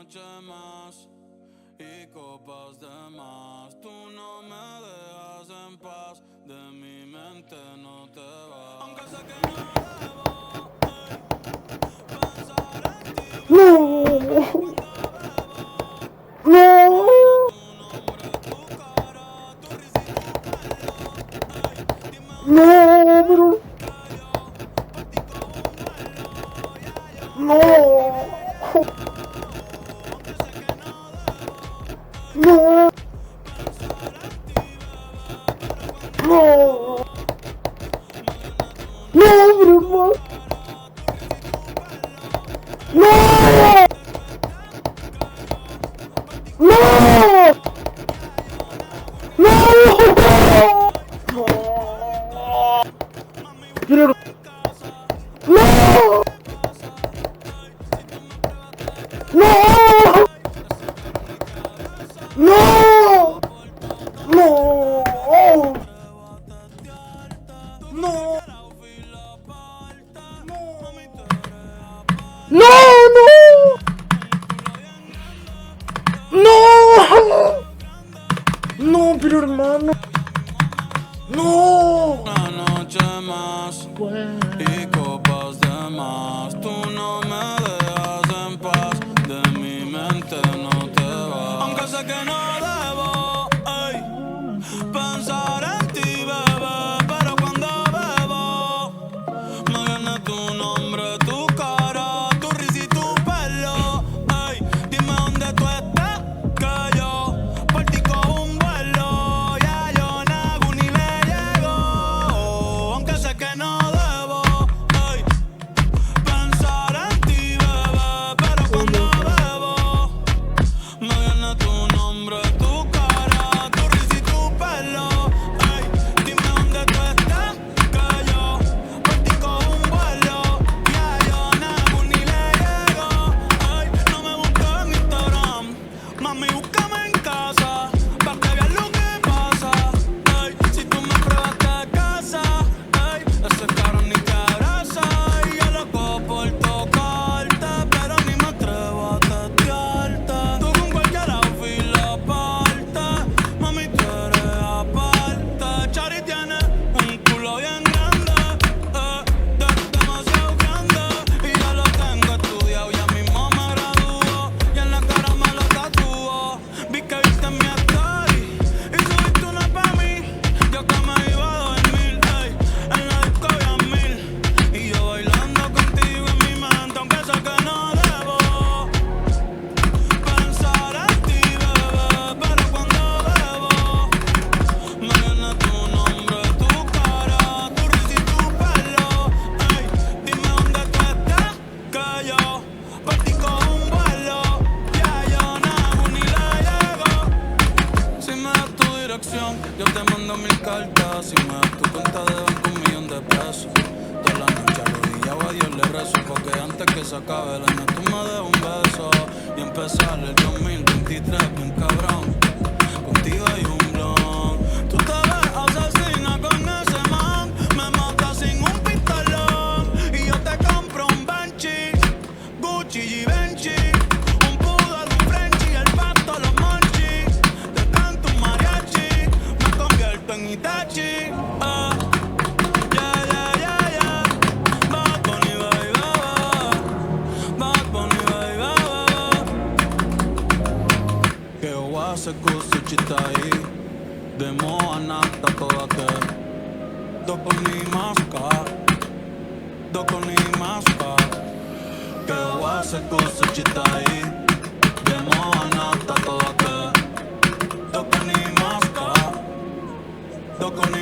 noche más y copas de más. Tú no me dejas en paz, de mi mente no te vas. Aunque sé que no debo pensar en ti, No, no, tu nombre, tu cara, tu risa y tu pelo. Dime no, dónde pero que yo partí con un vuelo. Ya yo no, aunque sé que no debo no, pensar en ti, bebé, pero cuando no, me viene tu no, nombre, pero tu no, cara, tu risa y tu pelo. no, Dime dónde que yo partí con un no, vuelo. Ya yo no hago ni no, le llego. Ay, no, no me busques, mami, quiero, búscame en casa. Pa' que veas lo no, que pasa. Ay, si tú me pruebas te caso. no, Ay, ese carro en mi cabeza. no, Loco por tocarte. Pero me no, atrevo a testearte. Tú con no, cualquier outfit la parte. Mami, tú no, eres no, aparte. Tú tienes un culo bien grande. no, Demasiado grande. Y yo no, pero quisiera hermano, que ya mismo me gradúe. no, Una noche más y copas de más. Tú no me dejas en paz, de mi mente no te vas. Aunque sé que no debo pensar en ti, bebé, pero cuando bebo me viene tu nombre, tu cara, tu risa y tu pelo. Ey, dime dónde tú estás, que yo partí con un vuelo. Ya yo no hago ni le llego, aunque sé que no debo pensar en ti, bebé, pero cuando bebo me viene tu nombre, tu cara, tu risa y tu pelo. Ey, dime dónde tú estás, que yo partí con un vuelo. Ya yo no hago ni le llego. Ey, no me busques en Instagram, mami, búscame en casa, pa' que veas lo que pasa. Ey, si tú me pruebas te casa. Ey, ese carro ni te abraza. Y yo loco por tocarte, pero ni me atrevo a testearte. Tú con cualquier outfit la parte. Mami, tú eres aparte. Chari tiene un culo bien grande, demasiado grande. Y ya lo tengo estudiado, ya mismo me gradúo. Y en la cara me lo tatúo. Vi que viste mi story y subiste una pa' mí. Yo que me iba a dormir, ey, en la disco había 1000. Y yo bailando contigo en mi mente, aunque sé que no debo pensar en ti, bebé, pero cuando bebo me viene tu nombre, tu cara, tu risa y tu pelo. Ey, dime dónde tú estás, que yo partí con un vuelo. Ya yo no hago ni le llego. Si me das tu dirección, yo te mando 1000 cartas. Si me das tu cuenta de banco, 1 millón de pesos. Toda la noche arrodillado a Dios le rezo, porque antes que se acabe el año tú me des un beso y empezar el 2023 bien cabrón. Contigo hay un blon. Tú te ves asesina con ese man. Me matas sin un pistolón. Y yo te compro un Banshee, Gucci y Benchi, un poodle, un Frenchie, el pasto, los monchis. Te canto un mariachi, me convierto en Itachi. Yeah, yeah, yeah, yeah. Bad Bunny, baby, Bad Bunny, baby. Que oase kusichitai, demo anata toate. Doko ni maska, doko ni maska. Que oase kusichitai, demo anata toate. Doko ni maska, doko ni